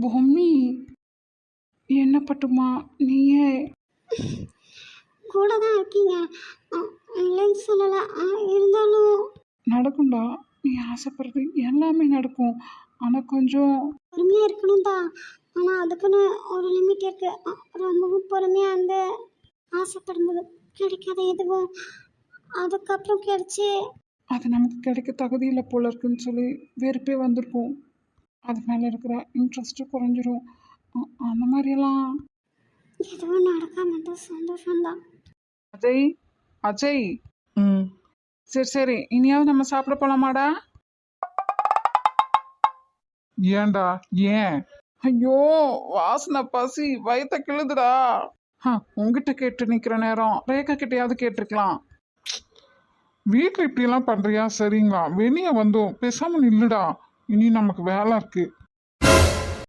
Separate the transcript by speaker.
Speaker 1: பொம்மி, என்ன பட்டுமா நீயே?
Speaker 2: கூட தான் இருக்கீங்க. இல்லைன்னு சொல்லலை. இருந்தாலும்
Speaker 1: நடக்கும்டா, நீ ஆசைப்படுறது எல்லாமே நடக்கும். ஆனால் கொஞ்சம்
Speaker 2: பொறுமையாக இருக்கணும் தான். ஆனால் அதுக்குன்னு ஒரு லிமிட் இருக்கு. ரொம்பவும் பொறுமையாக இருந்து ஆசைப்படும்போது கிடைக்காத எதுவும் அதுக்கப்புறம் கிடைச்சி
Speaker 1: அது நமக்கு கிடைக்க தகுதி இல்லை போல இருக்குன்னு சொல்லி வெறுப்பே வந்திருக்கும். அது மேலே இருக்கிற இன்ட்ரெஸ்ட்டு குறைஞ்சிரும். அந்த மாதிரியெல்லாம்.
Speaker 2: எதுவும் நடக்காம இருந்தால் சந்தோஷம்தான்.
Speaker 1: அஜய், அஜய்,
Speaker 3: ம்
Speaker 1: சரி சரி, இனியாவது நம்ம சாப்பிட போலாமாடா?
Speaker 3: ஏன்டா? ஏன்?
Speaker 1: ஐயோ, வாசனை பசி வயித்த கிழுதுடா. உங்ககிட்ட கேட்டு நிக்கிற நேரம் ரேகா கிட்டையாவது கேட்டிருக்கலாம்.
Speaker 3: வீட்டில் இப்படியெல்லாம் பண்ணுறியா? சரிங்களா, வெளியே வந்தோம், பேசாமல் நில்லுடா. இனி நமக்கு வேலை இருக்கு.